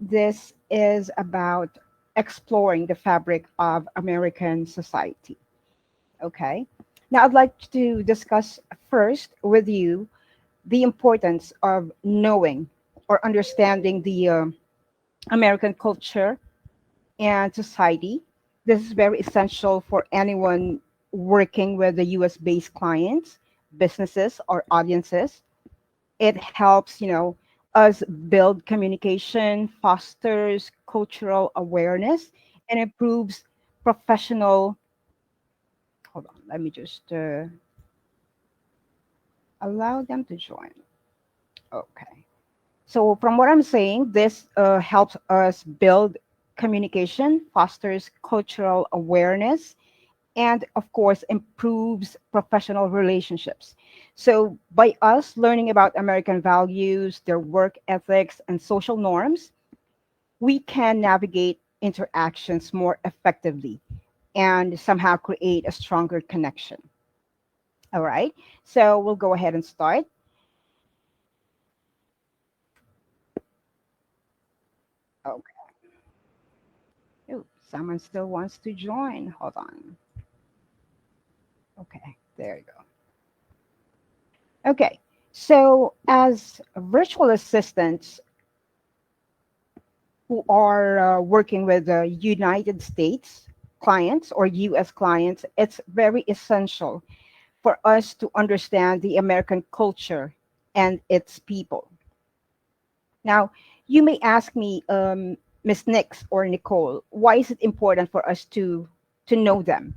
this is about exploring the fabric of American society. Okay. Now, I'd like to discuss first with you the importance of knowing or understanding the American culture and society. This is very essential for anyone working with the US based clients, businesses, or audiences. It helps, us build communication, fosters cultural awareness, and improves professional. Hold on, let me just allow them to join. Okay. So, from what I'm saying, this helps us build communication, fosters cultural awareness, and of course improves professional relationships. So by us learning about American values, their work ethics, and social norms, we can navigate interactions more effectively and somehow create a stronger connection. All right, so we'll go ahead and start. Okay. Oh, someone still wants to join. Hold on. Okay, there you go. Okay, so as virtual assistants who are working with United States clients or US clients, it's very essential for us to understand the American culture and its people. Now, you may ask me, Miss Nix or Nicole, why is it important for us to know them?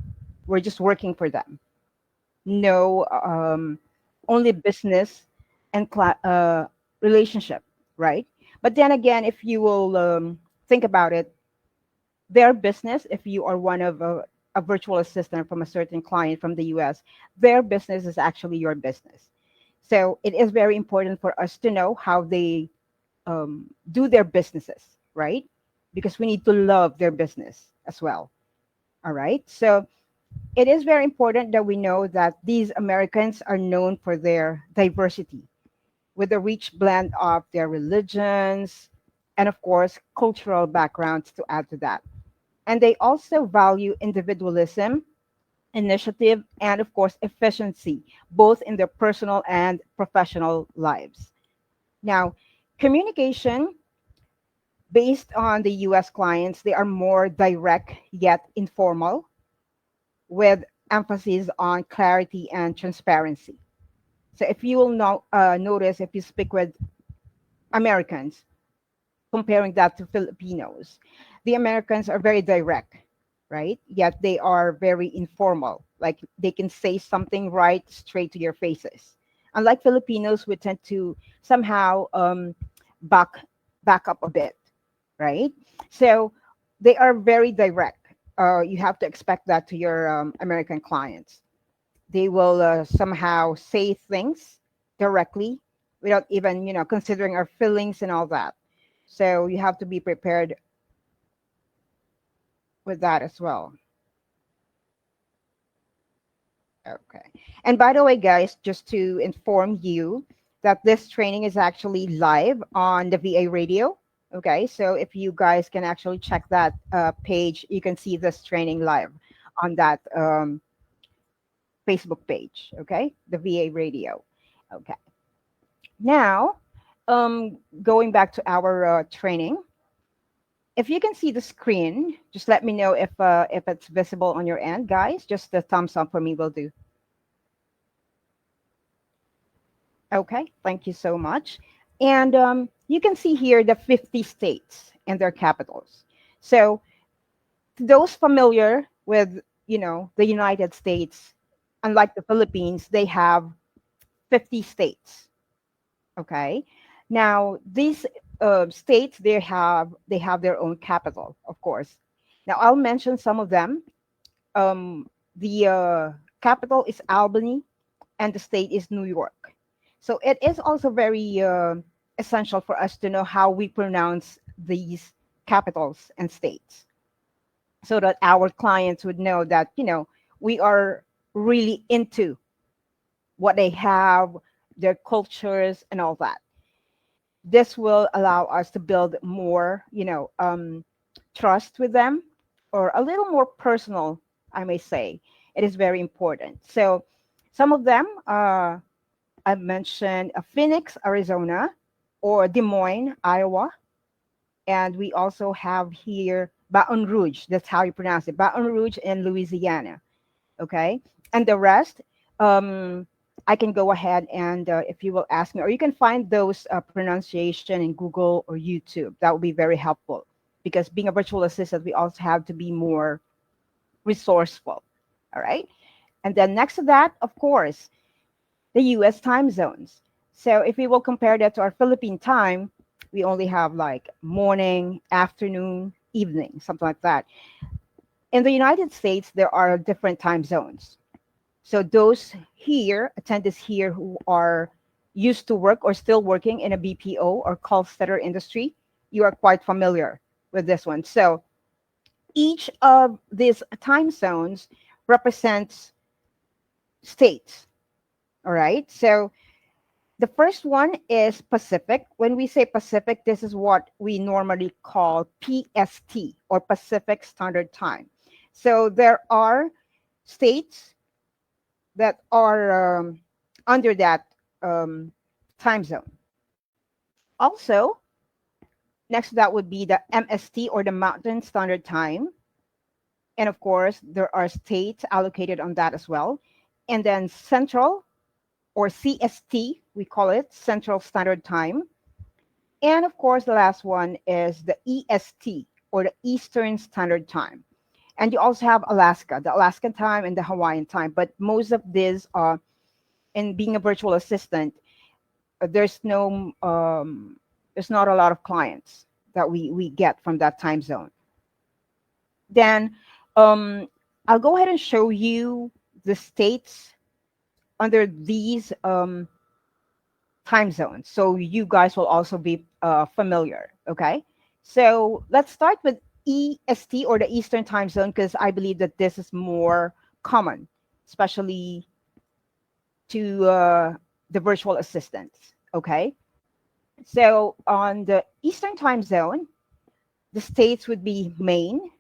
We're just working for them. No, only business and relationship, right? But then again, if you will think about it, their business, if you are one of a virtual assistant from a certain client from the US, their business is actually your business. So it is very important for us to know how they do their businesses, right? Because we need to love their business as well. All right. So it is very important that we know that these Americans are known for their diversity with a rich blend of their religions and, of course, cultural backgrounds to add to that. And they also value individualism, initiative, and, of course, efficiency, both in their personal and professional lives. Now, communication based on the US clients, they are more direct yet informal with emphasis on clarity and transparency. So if you will notice, if you speak with Americans, comparing that to Filipinos, the Americans are very direct, right? Yet they are very informal. Like they can say something right straight to your faces. Unlike Filipinos, we tend to somehow back back up a bit, right? So they are very direct. You have to expect that to your American clients. They will somehow say things directly without even considering our feelings and all that. So you have to be prepared with that as well. Okay. And by the way, guys, just to inform you that this training is actually live on the VA radio. Okay. So if you guys can actually check that page, you can see this training live on that Facebook page. Okay. The VA radio. Okay. Now, going back to our training, if you can see the screen, just let me know if it's visible on your end, guys. Just a thumbs up for me will do. Okay, thank you so much. And you can see here the 50 states and their capitals. So to those familiar with, the United States, unlike the Philippines, they have 50 states. Okay. Now these states they have their own capital, of course. Now I'll mention some of them. The capital is Albany, and the state is New York. So it is also very essential for us to know how we pronounce these capitals and states, so that our clients would know that we are really into what they have, their cultures, and all that. This will allow us to build more, trust with them, or a little more personal, I may say. It is very important. So some of them, I've mentioned Phoenix, Arizona, or Des Moines, Iowa. And we also have here Baton Rouge. That's how you pronounce it. Baton Rouge in Louisiana. Okay. And the rest, um, I can go ahead and, if you will ask me, or you can find those pronunciation in Google or YouTube. That would be very helpful, because being a virtual assistant, we also have to be more resourceful. All right. And then next to that, of course, the US time zones. So if we will compare that to our Philippine time, we only have like morning, afternoon, evening, something like that. In the United States, there are different time zones. So those here, attendees here who are used to work or still working in a BPO or call center industry, you are quite familiar with this one. So each of these time zones represents states. All right. So the first one is Pacific. When we say Pacific, this is what we normally call PST, or Pacific Standard Time. So there are states that are under that um, time zone. Also, next to that would be the MST, or the Mountain Standard Time. And of course, there are states allocated on that as well. And then Central, or CST, we call it Central Standard Time. And of course, the last one is the EST, or the Eastern Standard Time. And you also have Alaska, the Alaskan time and the Hawaiian time. But most of these are, in being a virtual assistant, there's no, there's not a lot of clients that we get from that time zone. Then um, I'll go ahead and show you the states under these time zones, so you guys will also be familiar. Okay, so let's start with EST, or the Eastern Time Zone, because I believe that this is more common, especially to the virtual assistants. Okay, so on the Eastern Time Zone, the states would be Maine,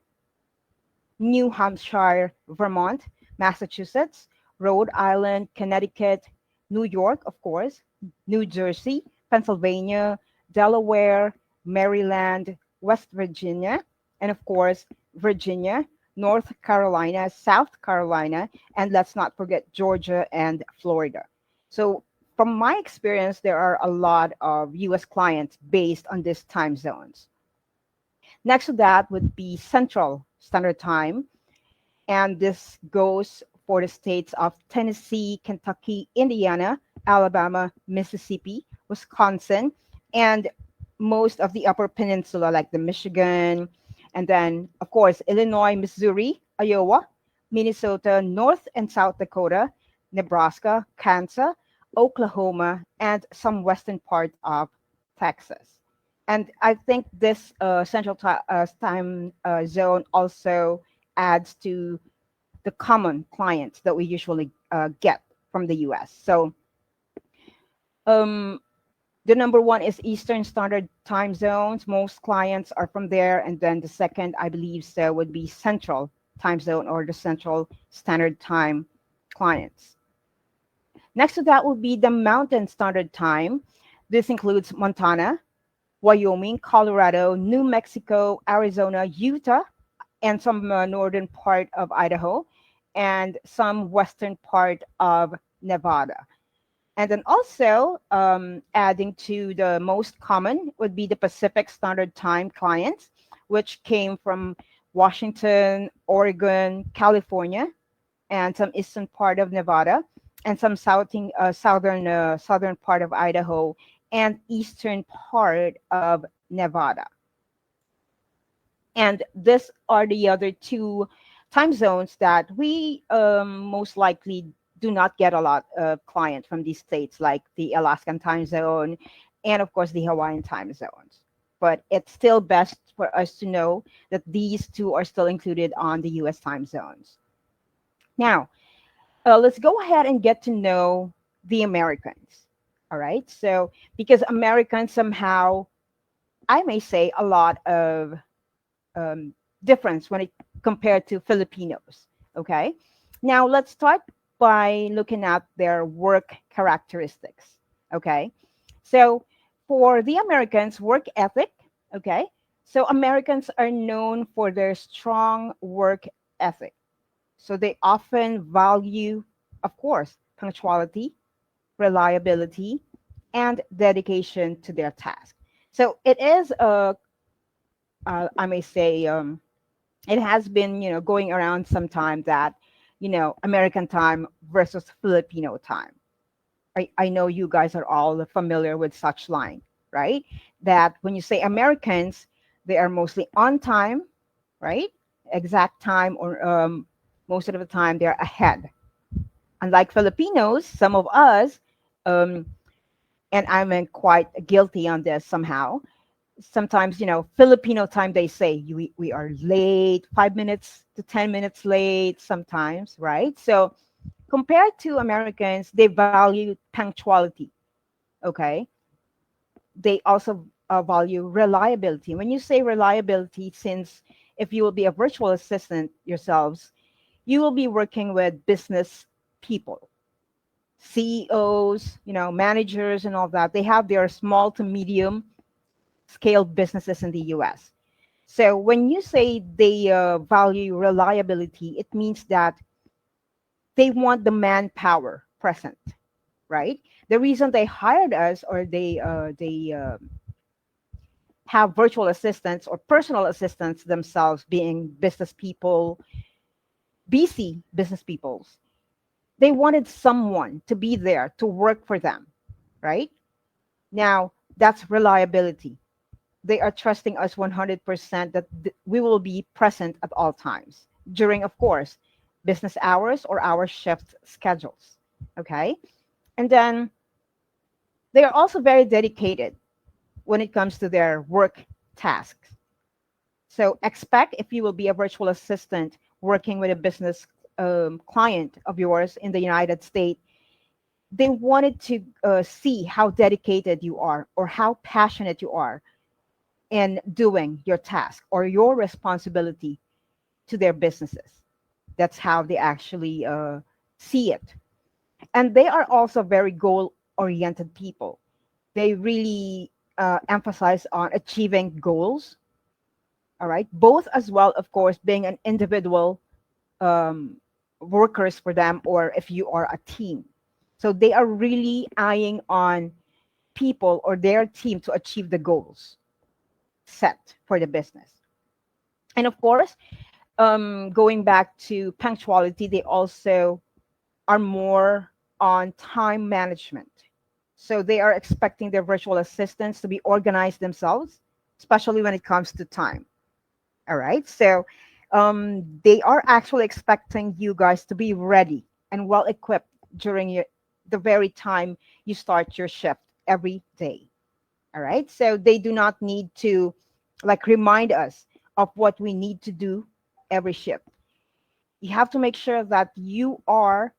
New Hampshire, Vermont, Massachusetts, Rhode Island, Connecticut, New York, of course, New Jersey, Pennsylvania, Delaware, Maryland, West Virginia, and of course, Virginia, North Carolina, South Carolina, and let's not forget Georgia and Florida. So, from my experience, there are a lot of US clients based on these time zones. Next to that would be Central Standard Time, and this goes for the states of Tennessee, Kentucky, Indiana, Alabama, Mississippi, Wisconsin, and most of the Upper Peninsula, like the Michigan, and then, of course, Illinois, Missouri, Iowa, Minnesota, North and South Dakota, Nebraska, Kansas, Oklahoma, and some western part of Texas. And I think this time zone also adds to the common clients that we usually get from the US. So um, the number one is Eastern Standard Time Zones. Most clients are from there. And then the second, I believe so, would be Central Time Zone, or the Central Standard Time clients. Next to that would be the Mountain Standard Time. This includes Montana, Wyoming, Colorado, New Mexico, Arizona, Utah, and some northern part of Idaho, and some western part of Nevada. And then also adding to the most common would be the Pacific Standard Time clients, which came from Washington, Oregon, California, and some eastern part of Nevada, and some southern part of Idaho, and eastern part of Nevada. And these are the other two time zones that we most likely do not get a lot of clients from these states, like the Alaskan time zone and, of course, the Hawaiian time zones. But it's still best for us to know that these two are still included on the US time zones. Now, let's go ahead and get to know the Americans. All right. So because Americans somehow, I may say, a lot of um, difference when it compared to Filipinos. Okay. Now let's start by looking at their work characteristics. Okay. So for the Americans, work ethic. Okay. So Americans are known for their strong work ethic. So they often value, of course, punctuality, reliability, and dedication to their task. So it is I may say, it has been, going around sometime that, American time versus Filipino time. I know you guys are all familiar with such line, right? That when you say Americans, they are mostly on time, right? Exact time, or most of the time they're ahead. Unlike Filipinos, some of us, um, and I'm quite guilty on this somehow. Sometimes, Filipino time, they say we are late, 5 minutes to 10 minutes late sometimes, right? So compared to Americans, they value punctuality. Okay. They also value reliability. When you say reliability, since if you will be a virtual assistant yourselves, you will be working with business people, CEOs, managers and all that. They have their small to medium scale businesses in the US. So when you say they value reliability, it means that they want the manpower present, right? The reason they hired us, or they have virtual assistants or personal assistants themselves, being business people, busy business peoples. They wanted someone to be there to work for them, right? Now, that's reliability. They are trusting us 100% that we will be present at all times during, of course, business hours or our shift schedules. Okay. And then they are also very dedicated when it comes to their work tasks. So expect, if you will be a virtual assistant working with a business client of yours in the United States, they wanted to see how dedicated you are or how passionate you are in doing your task or your responsibility to their businesses. That's how they actually see it. And they are also very goal oriented people. They really emphasize on achieving goals. All right. Both, as well, of course, being an individual um, workers for them, or if you are a team. So they are really eyeing on people or their team to achieve the goals set for the business. And of course, going back to punctuality, they also are more on time management. So they are expecting their virtual assistants to be organized themselves, especially when it comes to time. All right. So they are actually expecting you guys to be ready and well equipped during the very time you start your shift every day. All right. So they do not need to like remind us of what we need to do every shift. You have to make sure that you are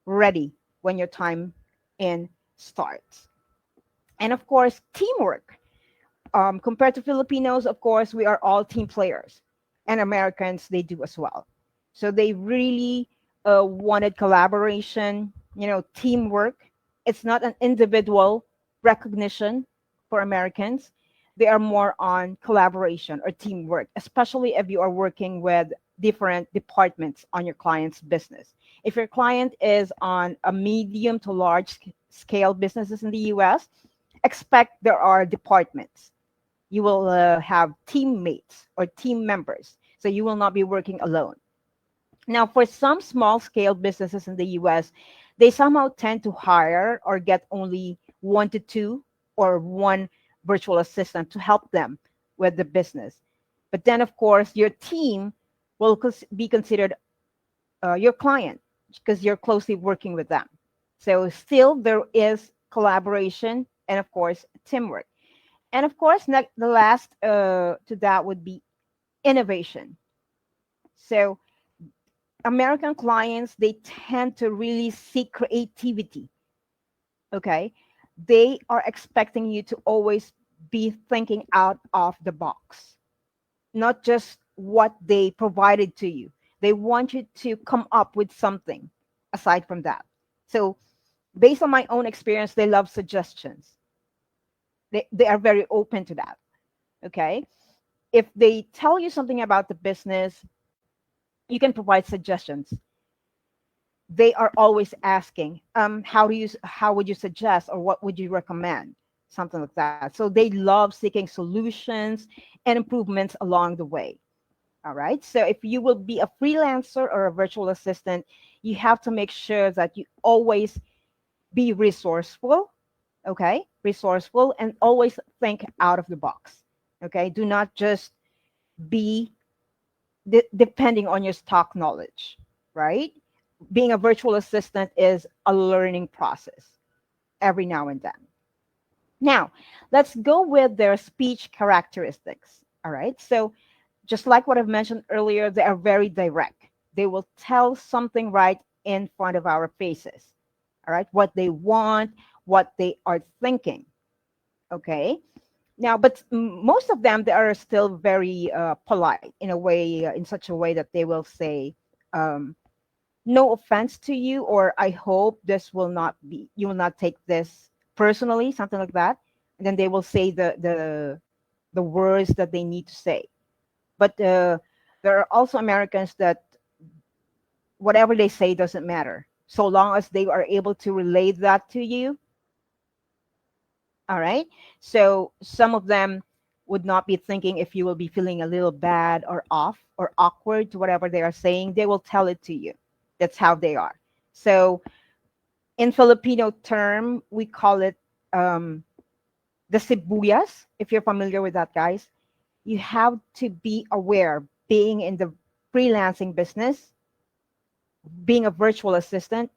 ready when your time in starts. And of course, teamwork. Compared to Filipinos, of course, we are all team players, and Americans, they do as well. So they really wanted collaboration, teamwork. It's not an individual recognition for Americans. They are more on collaboration or teamwork, especially if you are working with different departments on your client's business. If your client is on a medium to large scale businesses in the US, expect there are departments. You will have teammates or team members. So you will not be working alone. Now, for some small scale businesses in the US, they somehow tend to hire or get only one to two or one virtual assistant to help them with the business. But then, of course, your team will be considered your client because you're closely working with them. So, still, there is collaboration and, of course, teamwork. And of course, the last to that would be innovation. So American clients, they tend to really seek creativity. Okay. They are expecting you to always be thinking out of the box, not just what they provided to you. They want you to come up with something aside from that. So, based on my own experience, they love suggestions. They are very open to that. Okay. If they tell you something about the business, you can provide suggestions. They are always asking, how would you suggest, or what would you recommend? Something like that. So they love seeking solutions and improvements along the way. All right. So if you will be a freelancer or a virtual assistant, you have to make sure that you always be resourceful. Okay. Resourceful and always think out of the box. Okay. Do not just be depending on your stock knowledge, right? Being a virtual assistant is a learning process every now and then. Now, let's go with their speech characteristics. All right. So, just like what I've mentioned earlier, they are very direct. They will tell something right in front of our faces. All right. What they want, what they are thinking. Okay. Now, but most of them, they are still very polite in a way, in such a way that they will say, um, no offense to you, or I hope this will not be, you will not take this personally, something like that. And then they will say the words that they need to say. But there are also Americans that whatever they say doesn't matter, so long as they are able to relate that to you. All right. So some of them would not be thinking if you will be feeling a little bad or off or awkward to whatever they are saying. They will tell it to you. That's how they are. So in Filipino term, we call it um, the sibuyas. If you're familiar with that, guys, you have to be aware. Being in the freelancing business, being a virtual assistant,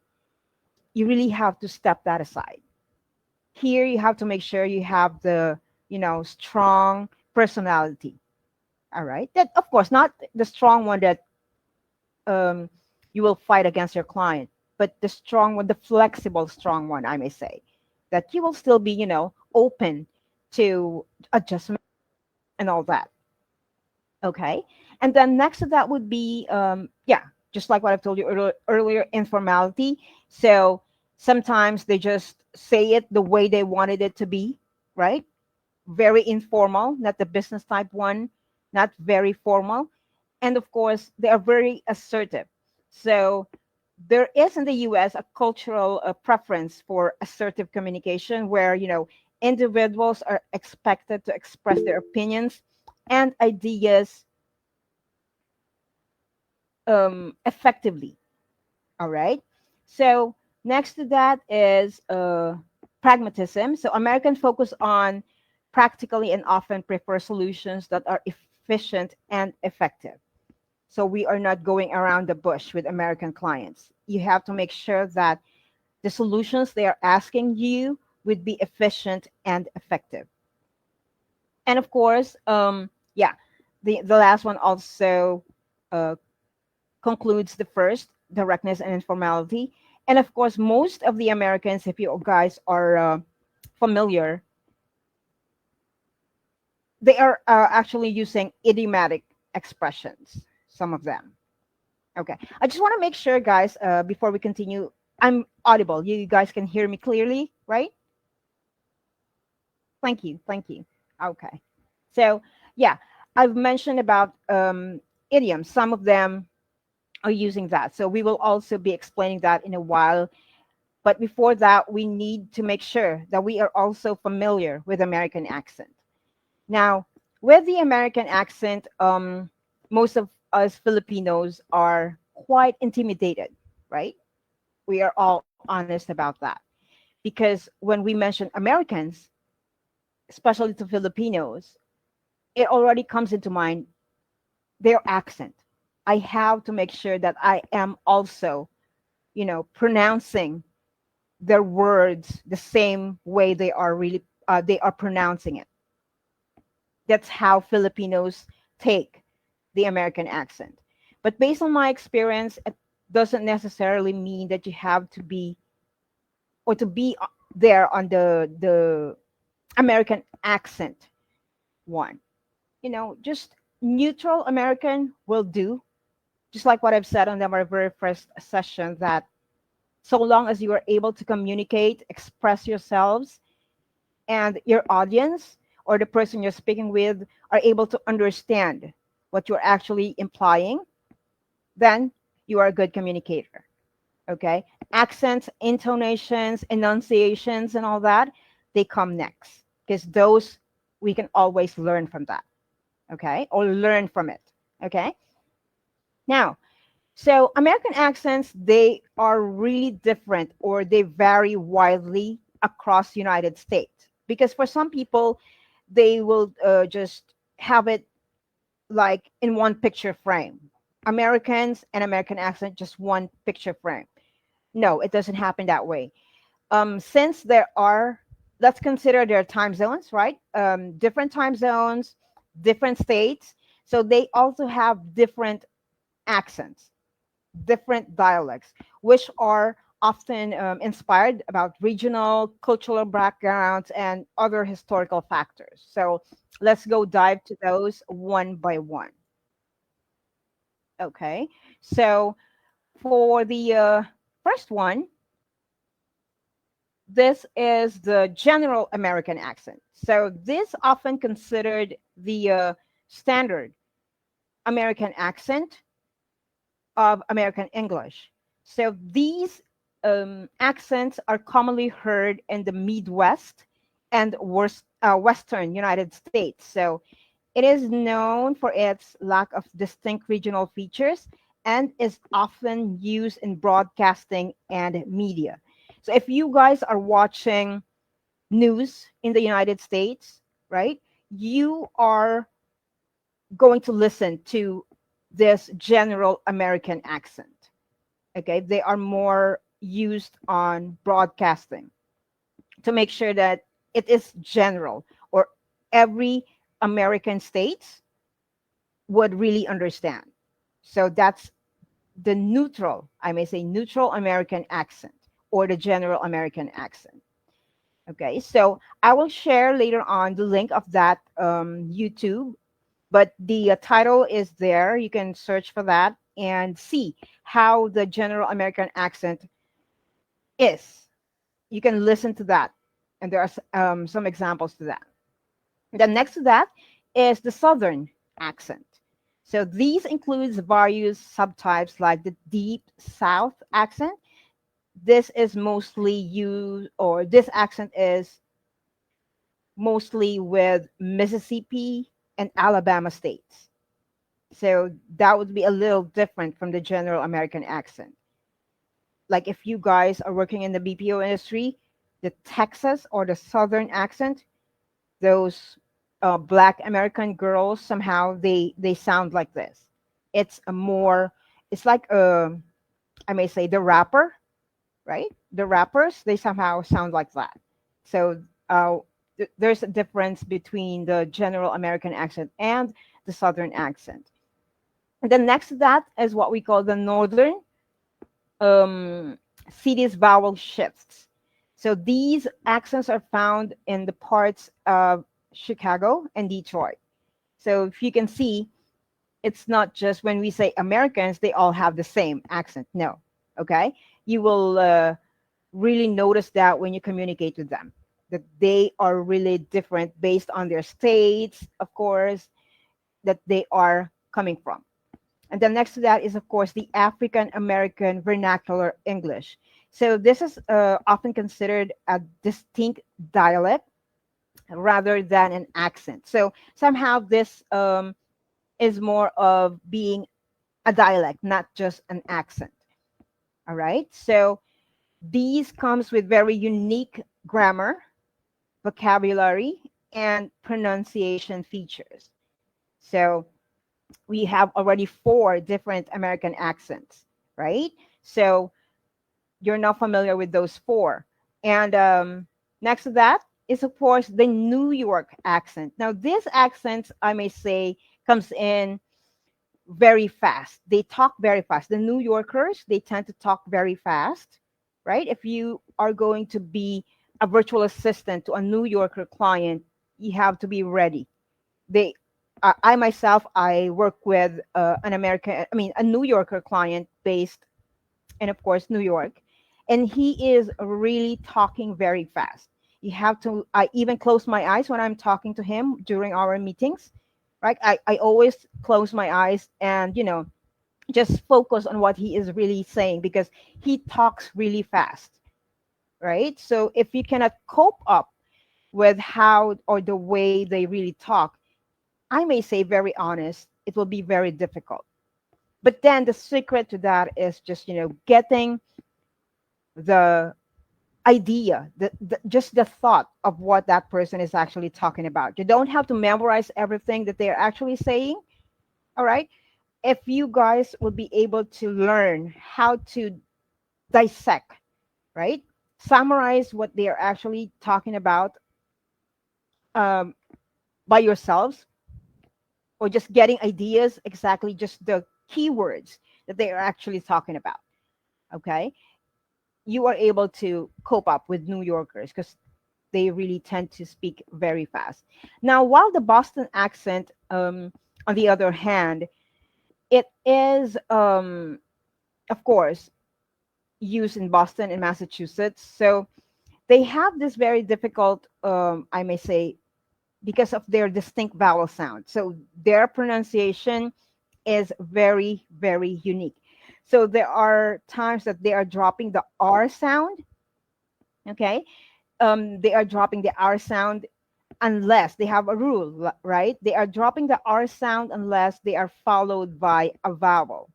you really have to step that aside. Here, you have to make sure you have the strong personality. All right, that of course not the strong one that um, you will fight against your client, but the strong one, the flexible strong one, I may say, that you will still be open to adjustment and all that. Okay. And then next to that would be, yeah, just like what I've told you earlier, informality. So sometimes they just say it the way they wanted it to be, right? Very informal, not the business type one, not very formal. And of course, they are very assertive. So there is in the US a cultural preference for assertive communication where, individuals are expected to express their opinions and ideas effectively. All right. So next to that is pragmatism. So Americans focus on practically and often prefer solutions that are efficient and effective. So we are not going around the bush with American clients. You have to make sure that the solutions they are asking you would be efficient and effective. And of course, yeah, the last one also uh, concludes the first, directness and informality. And of course, most of the Americans, if you guys are familiar, they are actually using idiomatic expressions, some of them. Okay. I just want to make sure, guys, before we continue, I'm audible. You guys can hear me clearly, right? Thank you. Thank you. Okay. So, yeah, I've mentioned about idioms. Some of them are using that. So we will also be explaining that in a while. But before that, we need to make sure that we are also familiar with American accent. Now, with the American accent, most of us Filipinos are quite intimidated, right? We are all honest about that because when we mention Americans, especially to Filipinos, it already comes into mind their accent. I have to make sure that I am also, pronouncing their words the same way they are pronouncing it. That's how Filipinos take the American accent. But based on my experience, it doesn't necessarily mean that you have to be or to be there on the American accent one. Just neutral American will do. Just like what I've said on our very first session, that so long as you are able to communicate, express yourselves, and your audience or the person you're speaking with are able to understand what you're actually implying, then you are a good communicator. Okay? Accents, intonations, enunciations, and all that, they come next because those we can always learn from that. Okay? Or learn from it. Okay? Now, so American accents, they are really different or they vary widely across United States because for some people, they will just have it like in one picture frame. Americans and American accent, just one picture frame. No, it doesn't happen that way. Since there are, let's consider their time zones, right? Different time zones, different states. So they also have different accents, different dialects, which are often inspired about regional, cultural backgrounds and other historical factors. So let's go dive to those one by one. Okay. So for the first one, this is the general American accent. So this often considered the standard American accent of American English. So these accents are commonly heard in the Midwest and Western United States. So it is known for its lack of distinct regional features and is often used in broadcasting and media. So if you guys are watching news in the United States, right, you are going to listen to this general American accent. Okay, they are more used on broadcasting to make sure that it is general or every American states would really understand. So that's the neutral, I may say, neutral American accent or the general American accent. Okay, so I will share later on the link of that YouTube, but the title is there. You can search for that and see how the general American accent is. You can listen to that, and there are some examples to that. Then next to that is the Southern accent. So these includes various subtypes like the Deep South accent. This is mostly used, or this accent is mostly with Mississippi and Alabama states. So that would be a little different from the general American accent. Like if you guys are working in the BPO industry, the Texas or the Southern accent, those Black American girls somehow they sound like this. It's a more, it's like I may say the rapper, right? The rappers they somehow sound like that. So there's a difference between the general American accent and the Southern accent. And then next to that is what we call the Northern um, cities vowel shifts. So these accents are found in the parts of Chicago and Detroit. So if you can see, it's not just when we say Americans, they all have the same accent. No. Okay. You will really notice that when you communicate with them, that they are really different based on their states, of course, that they are coming from. And then next to that is, of course, the African American Vernacular English. So this is often considered a distinct dialect rather than an accent. So somehow this is more of being a dialect, not just an accent. All right. So these comes with very unique grammar, vocabulary, and pronunciation features. So we have already four different American accents, right? So you're not familiar with those four. And next to that is, of course, the New York accent. Now, this accent, I may say, comes in very fast. They talk very fast. The New Yorkers, they tend to talk very fast, right? If you are going to be a virtual assistant to a New Yorker client, you have to be ready. They, I myself, I work with an American, I mean, a New Yorker client based in, of course, New York, and he is really talking very fast. You have to. I even close my eyes when I'm talking to him during our meetings, right? I always close my eyes and just focus on what he is really saying because he talks really fast, right? So if you cannot cope up with how or the way they really talk, I may say very honest, it will be very difficult. But then the secret to that is just, getting the idea, just the thought of what that person is actually talking about. You don't have to memorize everything that they're actually saying. All right. If you guys would be able to learn how to dissect, right? Summarize what they are actually talking about um, by yourselves, or just getting ideas exactly just the keywords that they are actually talking about. Okay. You are able to cope up with New Yorkers because they really tend to speak very fast. Now, while the Boston accent, on the other hand, it is, of course, used in Boston and Massachusetts. So they have this very difficult, I may say, because of their distinct vowel sound. So their pronunciation is very, very unique. So there are times that they are dropping the R sound. Okay. They are dropping the R sound unless they have a rule, right? They are dropping the R sound unless they are followed by a vowel.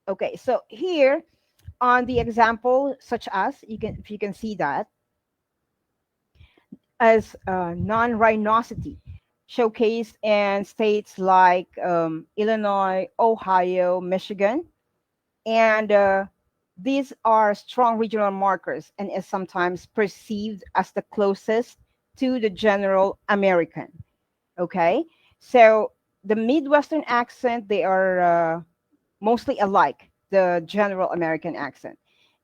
Okay, so here on the example, such as you can, if you can see that as non-rhinosity, showcased in states like Illinois, Ohio, Michigan, and these are strong regional markers and is sometimes perceived as the closest to the general American. Okay, so the Midwestern accent, they are mostly alike, the general American accent.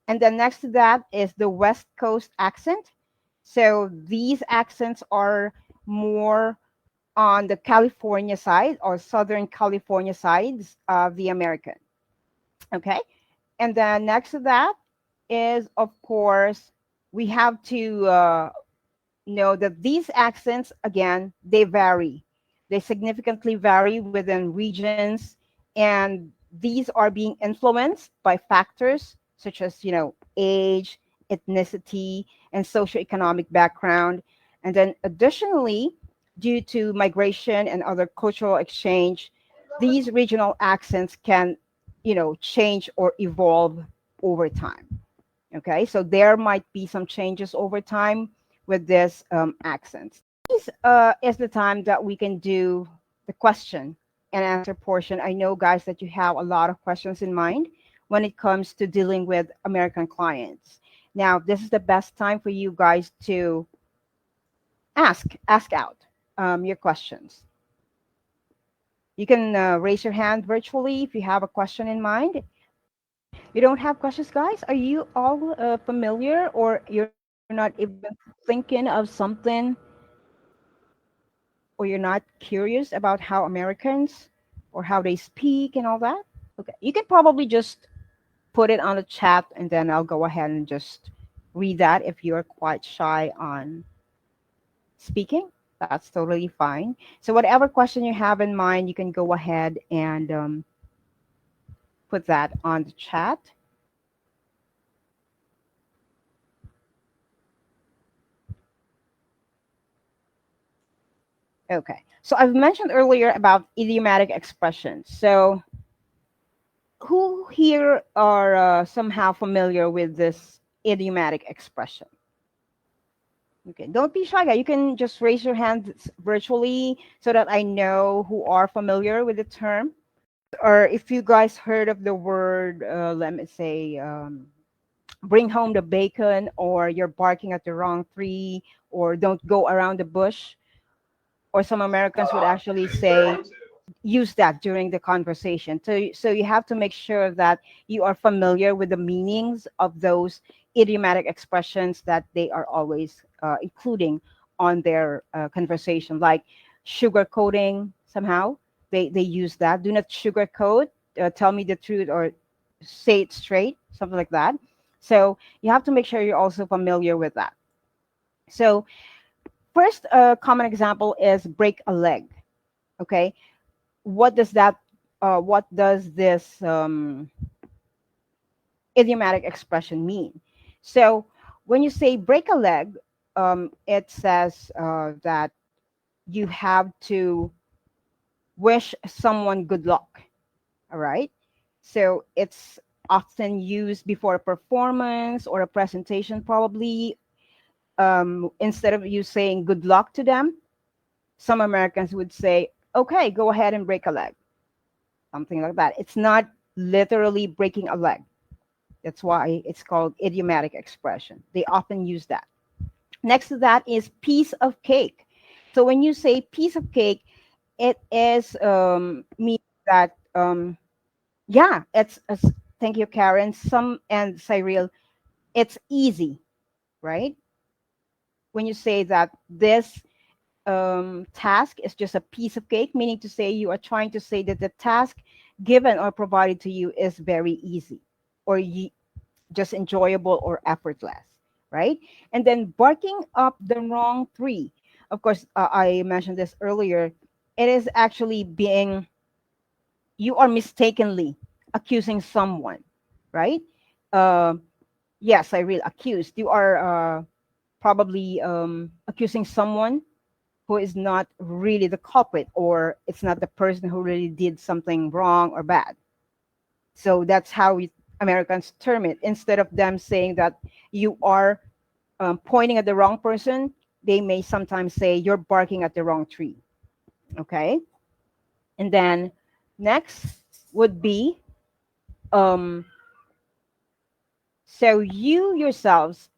And then next to that is the West Coast accent. So these accents are more on the California side or Southern California sides of the American. Okay. And then next to that is, of course, we have to know that these accents, again, they vary. They significantly vary within regions, and these are being influenced by factors such as, age, ethnicity, and socioeconomic background. And then additionally, due to migration and other cultural exchange, these regional accents can, change or evolve over time. Okay, so there might be some changes over time with this accents. This is the time that we can do the question and answer portion. I know, guys, that you have a lot of questions in mind when it comes to dealing with American clients. Now, this is the best time for you guys to ask out your questions. You can raise your hand virtually if you have a question in mind. You don't have questions, guys? Are you all familiar, or you're not even thinking of something, or you're not curious about how Americans or how they speak and all that? Okay, you can probably just put it on the chat and then I'll go ahead and just read that if you're quite shy on speaking. That's totally fine. So, whatever question you have in mind, you can go ahead and put that on the chat. Okay. So I've mentioned earlier about idiomatic expressions. So who here are somehow familiar with this idiomatic expression? Okay. Don't be shy, guy. You can just raise your hand virtually so that I know who are familiar with the term. Or if you guys heard of the word, let me say, bring home the bacon, or you're barking at the wrong tree, or don't go around the bush, or some Americans would actually say, use that during the conversation. So you have to make sure that you are familiar with the meanings of those idiomatic expressions that they are always including on their conversation, like sugarcoating somehow. They use that. Do not sugarcoat. Tell me the truth, or say it straight, something like that. So you have to make sure you're also familiar with that. So first common example is break a leg. Okay, what does that? What does this idiomatic expression mean? So when you say break a leg, it says that you have to wish someone good luck. All right. So it's often used before a performance or a presentation, probably. Instead of you saying good luck to them, some Americans would say, okay, go ahead and break a leg, something like that. It's not literally breaking a leg. That's why it's called idiomatic expression. They often use that. Next to that is piece of cake. So when you say piece of cake, it is means that yeah, thank you, Karen. Some and Cyril, it's easy, right? When you say that this task is just a piece of cake, meaning to say you are trying to say that the task given or provided to you is very easy, or just enjoyable or effortless, right? And then barking up the wrong tree. Of course, I mentioned this earlier. It is actually being, you are mistakenly accusing someone, right? Uh, yes, I real accused. You are probably accusing someone who is not really the culprit, or it's not the person who really did something wrong or bad. So that's how Americans term it. Instead of them saying that you are pointing at the wrong person, they may sometimes say you're barking at the wrong tree. Okay. And then next would be um, so you yourselves,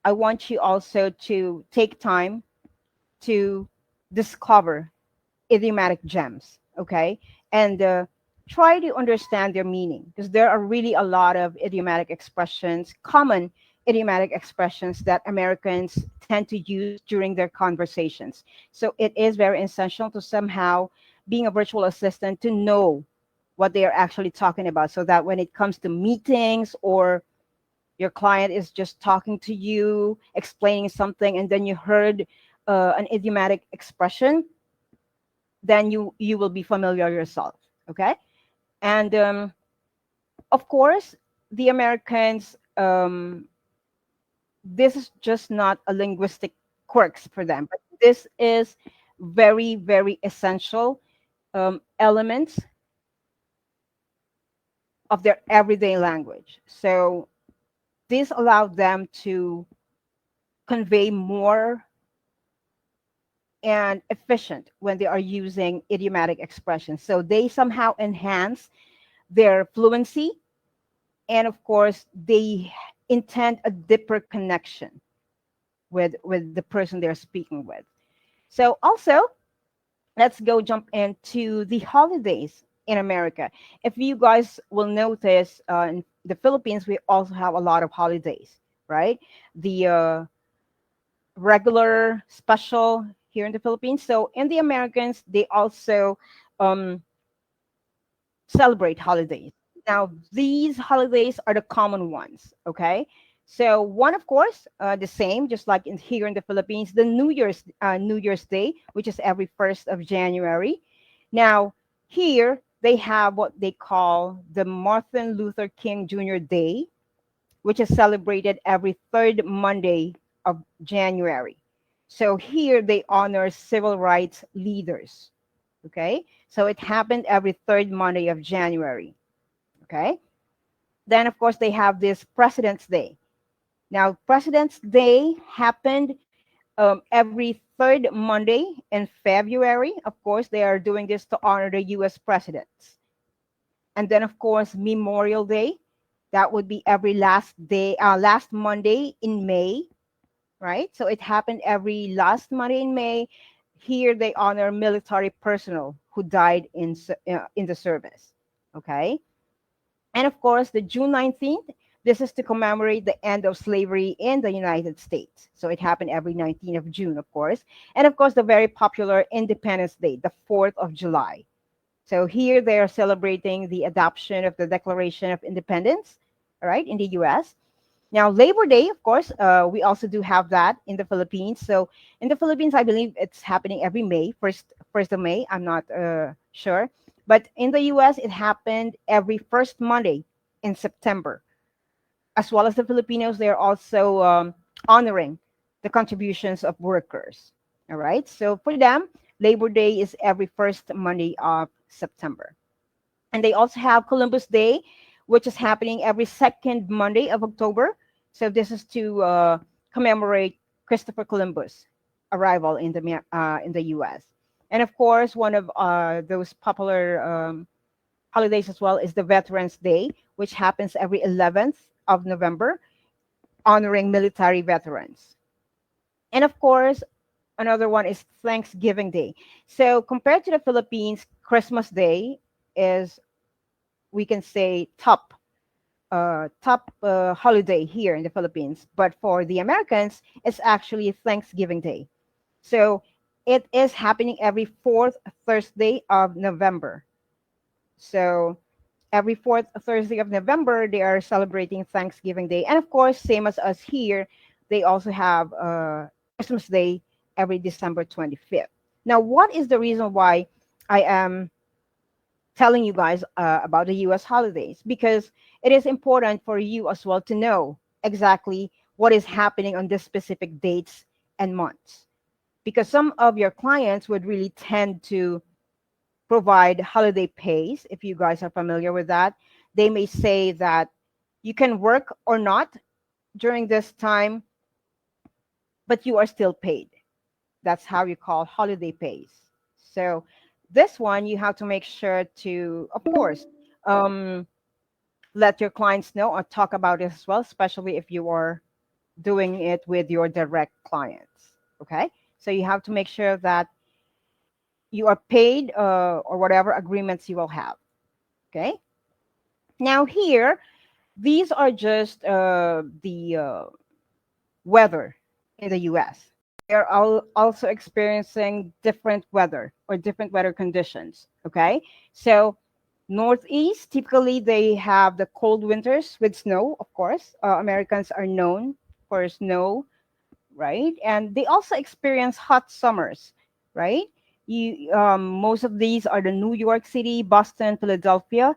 I want you also to take time to discover idiomatic gems, okay? And try to understand their meaning, because there are really a lot of idiomatic expressions, common idiomatic expressions that Americans tend to use during their conversations. So it is very essential to somehow, being a virtual assistant, to know what they are actually talking about, so that when it comes to meetings, or your client is just talking to you, explaining something, and then you heard an idiomatic expression, then you will be familiar yourself. Okay. And of course, the Americans, this is just not a linguistic quirks for them, but this is very, very essential elements of their everyday language. So this allowed them to convey more and efficient when they are using idiomatic expressions. So they somehow enhance their fluency, and of course they intend a deeper connection with the person they're speaking with. So also, let's go jump into the holidays in America. If you guys will notice, in the Philippines we also have a lot of holidays, right? The regular, special here in the Philippines. So in the Americans, they also um, celebrate holidays. Now, these holidays are the common ones, okay? So one, of course, the same, just like here in the Philippines, the New Year's Day, which is every 1st of January. Now, here they have what they call the Martin Luther King Jr. Day, which is celebrated every third Monday of January. So here they honor civil rights leaders. Okay. So it happened every third Monday of January. Okay. Then, of course, they have this President's Day. Now, President's Day happened every third Monday in February. Of course, they are doing this to honor the US presidents. And then, of course, Memorial Day. That would be every last Monday in May, right? So it happened every last Monday in May. Here they honor military personnel who died in the service. Okay, and of course the June 19th. This is to commemorate the end of slavery in the United States. So it happened every 19th of June, of course. And of course, the very popular Independence Day, the 4th of July. So here they are celebrating the adoption of the Declaration of Independence, all right, in the US. Now, Labor Day, of course, we also do have that in the Philippines. So in the Philippines, I believe it's happening every May, first of May. I'm not sure. But in the US, it happened every first Monday in September. As well as the Filipinos, they're also honoring the contributions of workers. All right. So for them, Labor Day is every first Monday of September. And they also have Columbus Day, which is happening every second Monday of October. So this is to commemorate Christopher Columbus' arrival in the U.S. And of course, one of those popular holidays as well is the Veterans Day, which happens every 11th of November, honoring military veterans. And of course, another one is Thanksgiving Day. So compared to the Philippines, Christmas Day is, we can say, top holiday here in the Philippines. But for the Americans, it's actually Thanksgiving Day. So it is happening every fourth Thursday of November. So every fourth Thursday of November, they are celebrating Thanksgiving Day. And of course, same as us here, they also have Christmas Day every December 25th. Now, what is the reason why I am telling you guys about the US holidays? Because it is important for you as well to know exactly what is happening on this specific dates and months. Because some of your clients would really tend to provide holiday pays. If you guys are familiar with that, they may say that you can work or not during this time, but you are still paid. That's how you call holiday pays. So this one, you have to make sure to, of course, um, let your clients know or talk about it as well, especially if you are doing it with your direct clients. Okay. So you have to make sure that you are paid or whatever agreements you will have. Okay. Now, here, these are just the weather in the US. They are also experiencing different weather or different weather conditions. Okay. So, Northeast, typically they have the cold winters with snow, of course. Americans are known for snow, right? And they also experience hot summers, right? Most of these are the New York City, Boston, Philadelphia.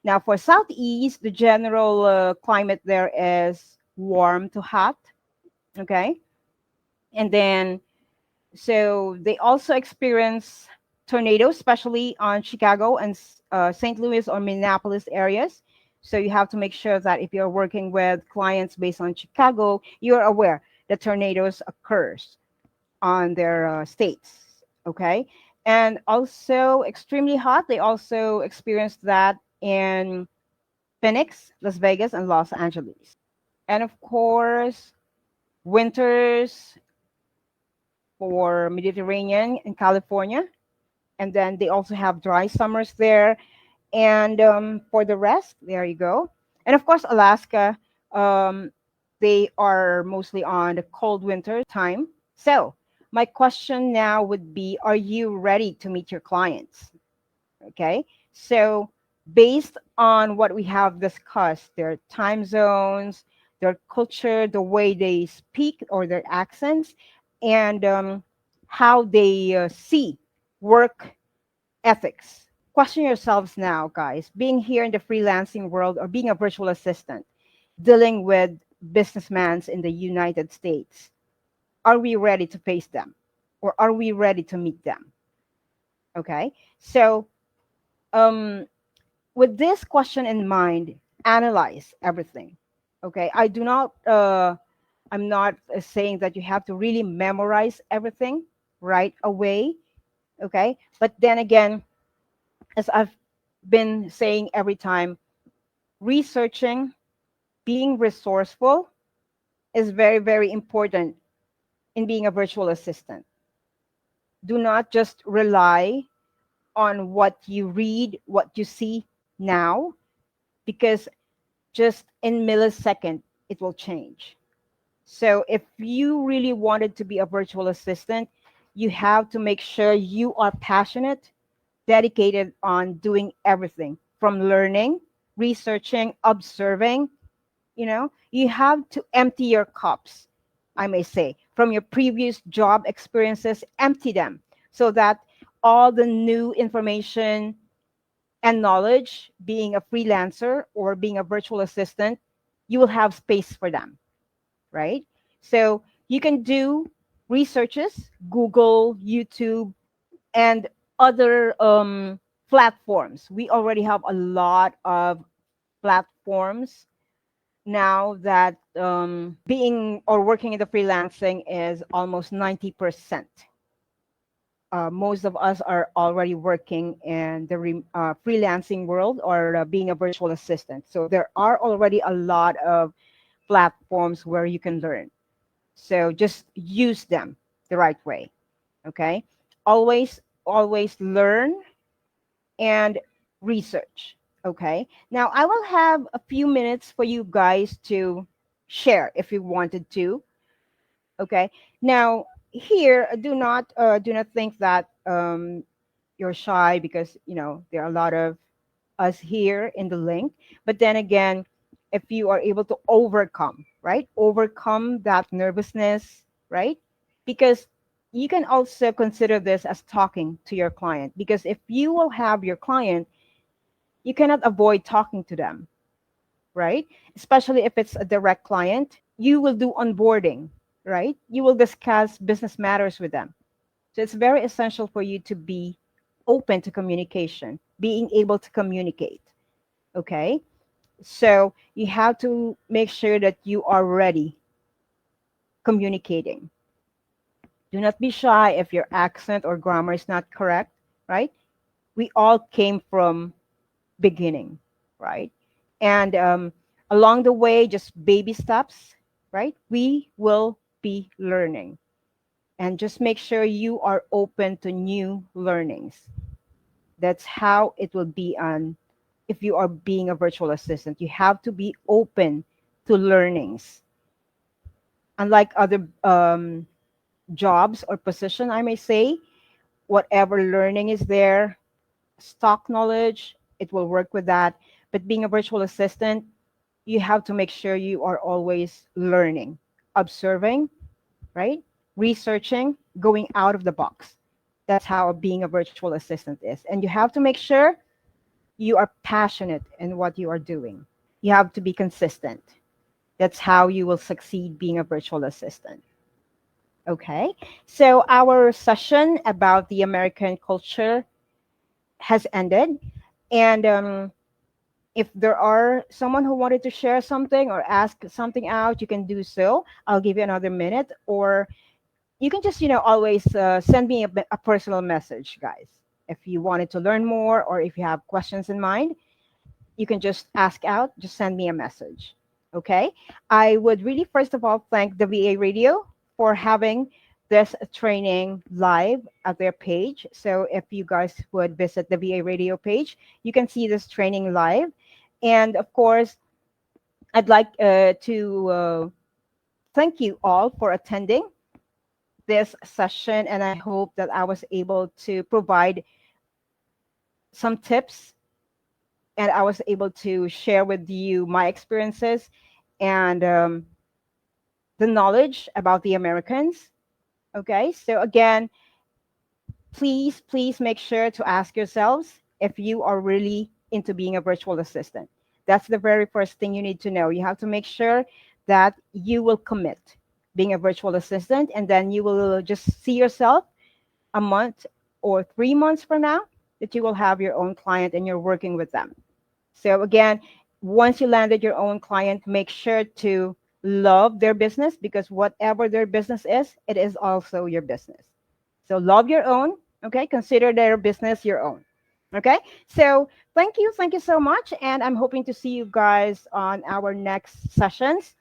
Now, for Southeast, the general climate there is warm to hot. Okay. And then, so they also experience tornadoes, especially on Chicago and St. Louis or Minneapolis areas. So you have to make sure that if you're working with clients based on Chicago, you're aware that tornadoes occurs on their states. Okay. And also extremely hot. They also experience that in Phoenix, Las Vegas, and Los Angeles. And of course, winters for Mediterranean in California. And then they also have dry summers there. And for the rest, there you go. And of course, Alaska, um, they are mostly on the cold winter time. So, my question now would be, are you ready to meet your clients? Okay. So, based on what we have discussed, their time zones, their culture, the way they speak or their accents, and how they see work ethics. Question yourselves now, guys. Being here in the freelancing world or being a virtual assistant, dealing with businessmen in the United States, are we ready to face them? Or are we ready to meet them? Okay. So, um, with this question in mind, analyze everything. Okay. I'm not saying that you have to really memorize everything right away. Okay. But then again, as I've been saying every time, researching, being resourceful is very, very important in being a virtual assistant. Do not just rely on what you read, what you see now, because Just in millisecond, it will change. So if you really wanted to be a virtual assistant, you have to make sure you are passionate, dedicated on doing everything from learning, researching, observing. You have to empty your cups, I may say, from your previous job experiences, empty them so that all the new information and knowledge, being a freelancer or being a virtual assistant, you will have space for them, right? So you can do researches, Google, YouTube, and other platforms. We already have a lot of platforms now that being or working in the freelancing is almost 90%. Most of us are already working in the freelancing world or being a virtual assistant. So there are already a lot of platforms where you can learn. So just use them the right way. Okay. Always learn and research. Okay. Now I will have a few minutes for you guys to share if you wanted to. Okay. Now here, do not think that you're shy because there are a lot of us here in the link. But then again, if you are able to overcome, right? Overcome that nervousness, right? Because you can also consider this as talking to your client. Because if you will have your client, you cannot avoid talking to them, right? Especially if it's a direct client, you will do onboarding, right? You will discuss business matters with them. So it's very essential for you to be open to communication, being able to communicate. Okay. So you have to make sure that you are ready communicating. Do not be shy if your accent or grammar is not correct, right? We all came from beginning, right? And along the way, just baby steps, right? We will be learning. And just make sure you are open to new learnings. That's how it will be on if you are being a virtual assistant. You have to be open to learnings. Unlike other jobs or position, I may say, whatever learning is there, stock knowledge, it will work with that. But being a virtual assistant, you have to make sure you are always learning, observing, right? Researching, going out of the box. That's how being a virtual assistant is. And you have to make sure you are passionate in what you are doing. You have to be consistent. That's how you will succeed being a virtual assistant. Okay. So our session about the American culture has ended. And if there are someone who wanted to share something or ask something out, you can do so. I'll give you another minute, or you can just always send me a personal message, guys. If you wanted to learn more or if you have questions in mind, you can just ask out, just send me a message. Okay. I would really, first of all, thank the VA Radio for having this training live at their page. So if you guys would visit the VA Radio page, you can see this training live. And of course, I'd like to thank you all for attending this session. And I hope that I was able to provide some tips and I was able to share with you my experiences and the knowledge about the Americans. Okay, so again, please make sure to ask yourselves if you are really into being a virtual assistant. That's the very first thing you need to know. You have to make sure that you will commit being a virtual assistant, and then you will just see yourself a month or 3 months from now that you will have your own client and you're working with them. So again, once you landed your own client, make sure to love their business because whatever their business is, it is also your business. So love your own, okay? Consider their business your own. Okay? So thank you so much. And I'm hoping to see you guys on our next sessions.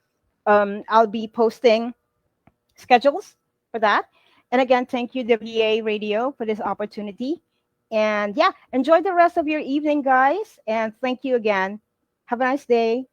I'll be posting schedules for that. And again, thank you, the VA Radio, for this opportunity. And yeah, enjoy the rest of your evening, guys. And thank you again. Have a nice day.